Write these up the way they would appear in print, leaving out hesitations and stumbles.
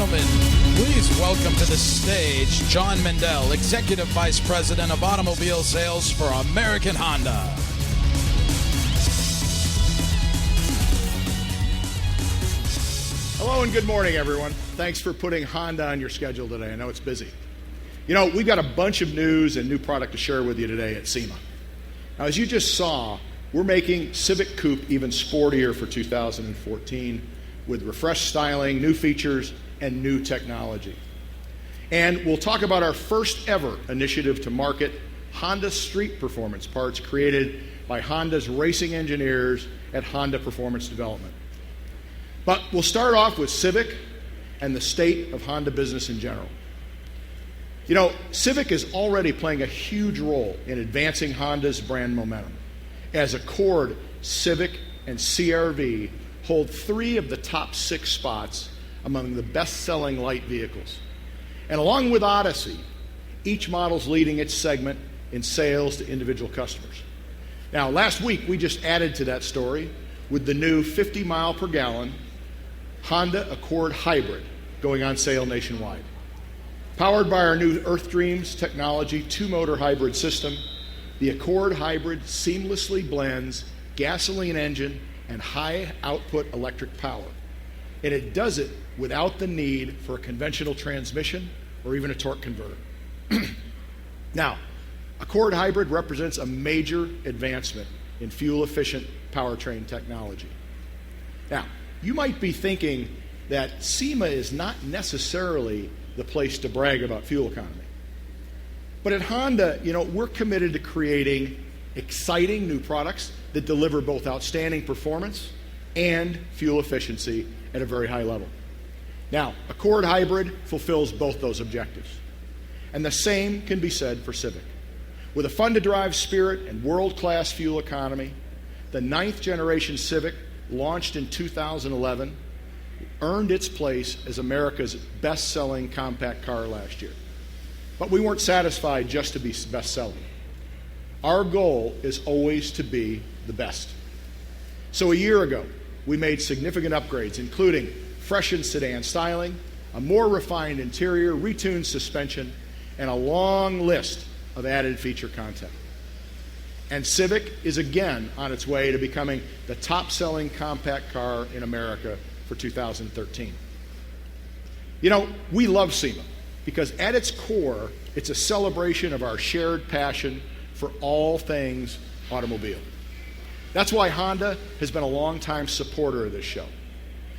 gentlemen, please welcome to the stage John Mendel, Executive Vice President of Automobile Sales for American Honda. Hello and good morning, everyone. Thanks for putting Honda on your schedule today. I know it's busy. You know, we've got a bunch of news and new product to share with you today at SEMA. Now, as you just saw, we're making Civic Coupe even sportier for 2014 with refreshed styling, new features, and new technology. And we'll talk about our first ever initiative to market Honda Street Performance parts created by Honda's racing engineers at Honda Performance Development. But we'll start off with Civic and the state of Honda business in general. You know, Civic is already playing a huge role in advancing Honda's brand momentum, as Accord, Civic, and CR-V hold 3 of the top 6 spots among the best-selling light vehicles. And along with Odyssey, each model's leading its segment in sales to individual customers. Now, last week, we just added to that story with the new 50 mile per gallon Honda Accord Hybrid going on sale nationwide. Powered by our new Earth Dreams technology 2-motor hybrid system, the Accord Hybrid seamlessly blends gasoline engine and high-output electric power. And it does it without the need for a conventional transmission or even a torque converter. Now, Accord Hybrid represents a major advancement in fuel-efficient powertrain technology. Now, you might be thinking that SEMA is not necessarily the place to brag about fuel economy. But at Honda, you know, we're committed to creating exciting new products that deliver both outstanding performance and fuel efficiency at a very high level. Now, Accord Hybrid fulfills both those objectives. And the same can be said for Civic. With a fun-to-drive spirit and world-class fuel economy, the 9th generation Civic, launched in 2011, earned its place as America's best-selling compact car last year. But we weren't satisfied just to be best-selling. Our goal is always to be the best. So a year ago, we made significant upgrades, including freshened sedan styling, a more refined interior, retuned suspension, and a long list of added feature content. And Civic is again on its way to becoming the top-selling compact car in America for 2013. You know, we love SEMA because at its core, it's a celebration of our shared passion for all things automobile. That's why Honda has been a longtime supporter of this show.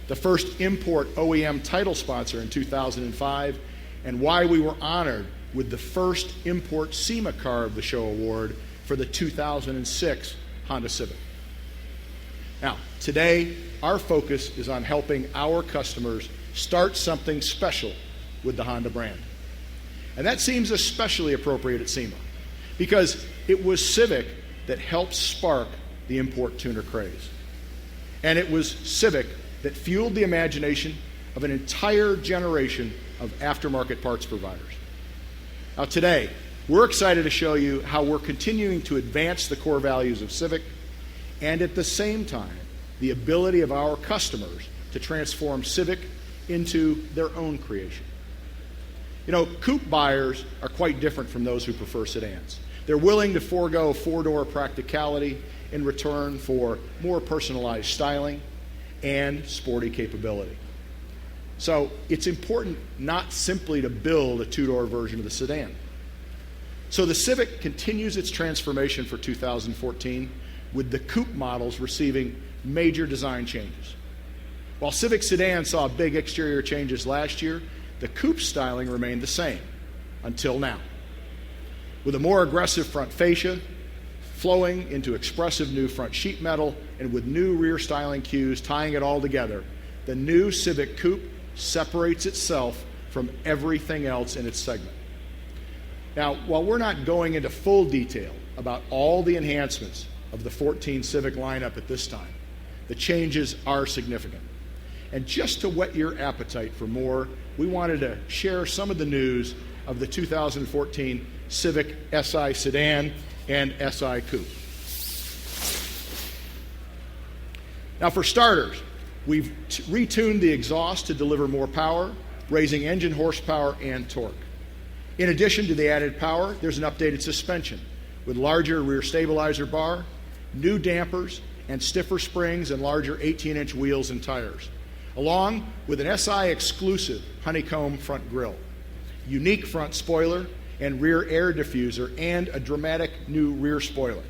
The first import OEM title sponsor in 2005, and why we were honored with the first import SEMA Car of the Show award for the 2006 Honda Civic. Now, today, our focus is on helping our customers start something special with the Honda brand. And that seems especially appropriate at SEMA, because it was Civic that helped spark the import tuner craze. And it was Civic that fueled the imagination of an entire generation of aftermarket parts providers. Now today, we're excited to show you how we're continuing to advance the core values of Civic and at the same time, the ability of our customers to transform Civic into their own creation. You know, coupe buyers are quite different from those who prefer sedans. They're willing to forego 4-door practicality in return for more personalized styling and sporty capability. So it's important not simply to build a 2-door version of the sedan. So the Civic continues its transformation for 2014 with the coupe models receiving major design changes. While Civic sedan saw big exterior changes last year, the coupe styling remained the same until now. With a more aggressive front fascia, flowing into expressive new front sheet metal, and with new rear styling cues tying it all together, the new Civic Coupe separates itself from everything else in its segment. Now, while we're not going into full detail about all the enhancements of the 14 Civic lineup at this time, the changes are significant. And just to whet your appetite for more, we wanted to share some of the news of the 2014 Civic SI Sedan and SI Coupe. Now for starters, we've retuned the exhaust to deliver more power, raising engine horsepower and torque. In addition to the added power, there's an updated suspension with larger rear stabilizer bar, new dampers, and stiffer springs and larger 18-inch wheels and tires, along with an SI-exclusive honeycomb front grille, unique front spoiler and rear air diffuser, and a dramatic new rear spoiler.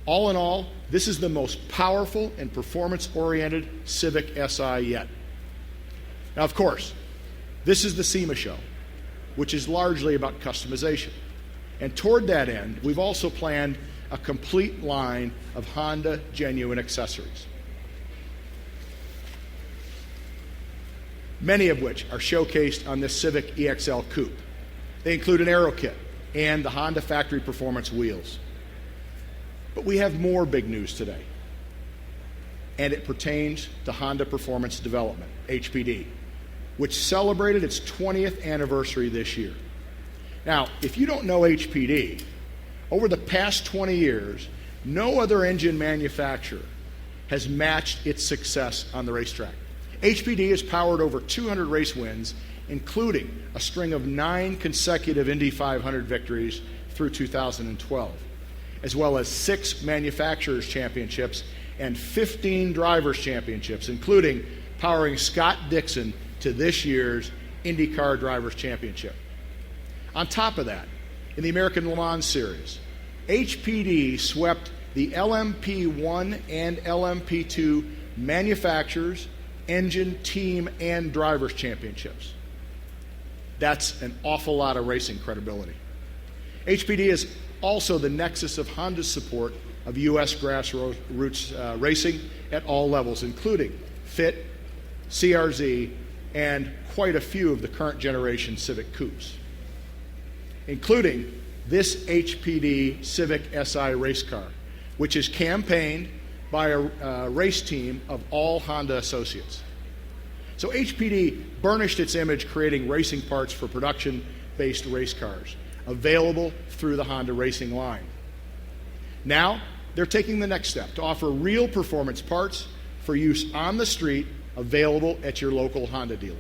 All in all, this is the most powerful and performance-oriented Civic Si yet. Now, of course, this is the SEMA show, which is largely about customization. And toward that end, we've also planned a complete line of Honda genuine accessories, many of which are showcased on this Civic EXL Coupe. They include an aero kit and the Honda factory performance wheels. But we have more big news today, and it pertains to Honda Performance Development, HPD, which celebrated its 20th anniversary this year. Now, if you don't know HPD, over the past 20 years, no other engine manufacturer has matched its success on the racetrack. HPD has powered over 200 race wins, including a string of 9 consecutive Indy 500 victories through 2012, as well as 6 manufacturers' championships and 15 drivers' championships, including powering Scott Dixon to this year's IndyCar Drivers' Championship. On top of that, in the American Le Mans Series, HPD swept the LMP1 and LMP2 manufacturers, engine, team, and drivers' championships. That's an awful lot of racing credibility. HPD is also the nexus of Honda's support of U.S. grassroots racing at all levels, including FIT, CRZ, and quite a few of the current generation Civic Coupes, including this HPD Civic Si race car, which is campaigned by a race team of all Honda associates. So HPD burnished its image creating racing parts for production-based race cars, available through the Honda racing line. Now, they're taking the next step to offer real performance parts for use on the street, available at your local Honda dealer.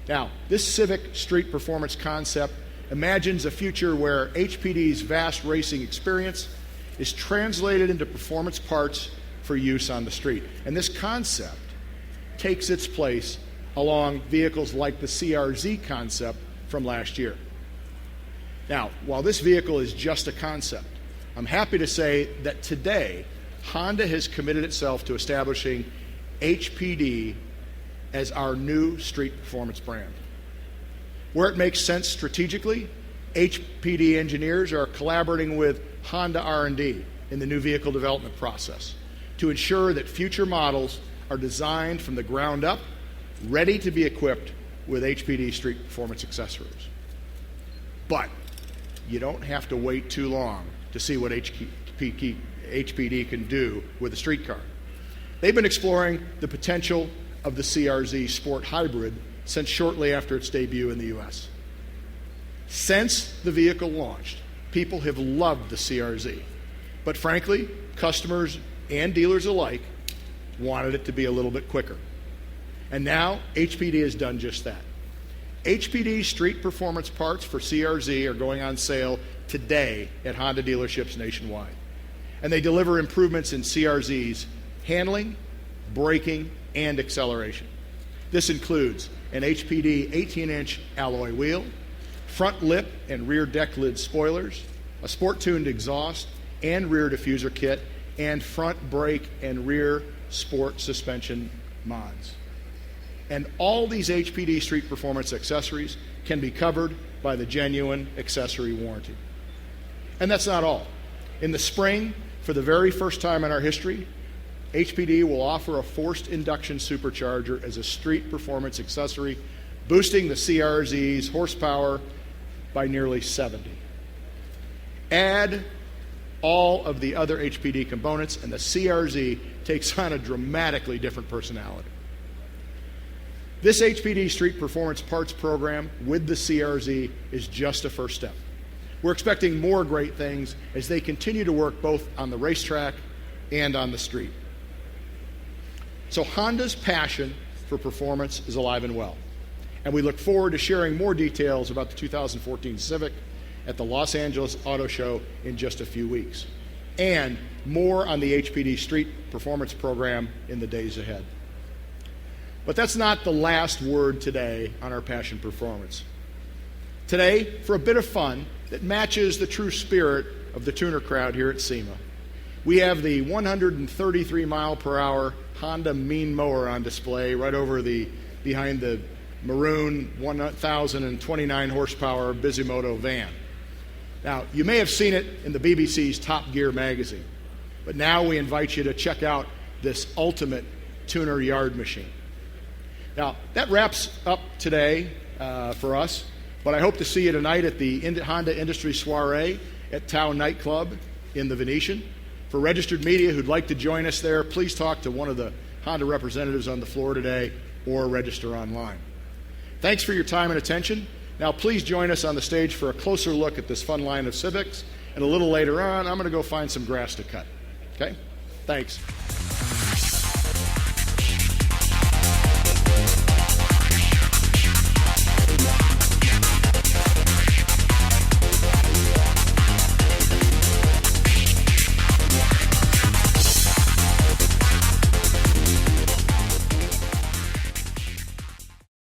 Now, this Civic Street Performance concept imagines a future where HPD's vast racing experience is translated into performance parts for use on the street. And this concept takes its place along vehicles like the CRZ concept from last year. Now, while this vehicle is just a concept, I'm happy to say that today, Honda has committed itself to establishing HPD as our new street performance brand. Where it makes sense strategically, HPD engineers are collaborating with Honda R&D in the new vehicle development process to ensure that future models are designed from the ground up, ready to be equipped with HPD street performance accessories. But you don't have to wait too long to see what HPD can do with a street car. They've been exploring the potential of the CRZ Sport Hybrid since shortly after its debut in the U.S. Since the vehicle launched, people have loved the CRZ. But frankly, customers and dealers alike wanted it to be a little bit quicker. And now, HPD has done just that. HPD street performance parts for CRZ are going on sale today at Honda dealerships nationwide. And they deliver improvements in CRZ's handling, braking, and acceleration. This includes an HPD 18-inch alloy wheel, front lip and rear deck lid spoilers, a sport-tuned exhaust and rear diffuser kit, and front brake and rear sport suspension mods. And all these HPD street performance accessories can be covered by the genuine accessory warranty. And that's not all. In the spring, for the very first time in our history, HPD will offer a forced induction supercharger as a street performance accessory, boosting the CRZ's horsepower by nearly 70. Add all of the other HPD components, and the CRZ takes on a dramatically different personality. This HPD Street Performance Parts program with the CRZ is just a first step. We're expecting more great things as they continue to work both on the racetrack and on the street. So Honda's passion for performance is alive and well. And we look forward to sharing more details about the 2014 Civic at the Los Angeles Auto Show in just a few weeks, and more on the HPD Street Performance Program in the days ahead. But that's not the last word today on our Passion Performance. Today, for a bit of fun that matches the true spirit of the tuner crowd here at SEMA, we have the 133 mile per hour Honda Mean Mower on display right over behind the maroon 1,029 horsepower Bisimoto van. Now, you may have seen it in the BBC's Top Gear magazine, but now we invite you to check out this ultimate tuner yard machine. Now, that wraps up today for us, but I hope to see you tonight at the Honda Industry Soiree at Tao Nightclub in the Venetian. For registered media who'd like to join us there, please talk to one of the Honda representatives on the floor today or register online. Thanks for your time and attention. Now, please join us on the stage for a closer look at this fun line of Civics, and a little later on, I'm going to go find some grass to cut. Okay? Thanks.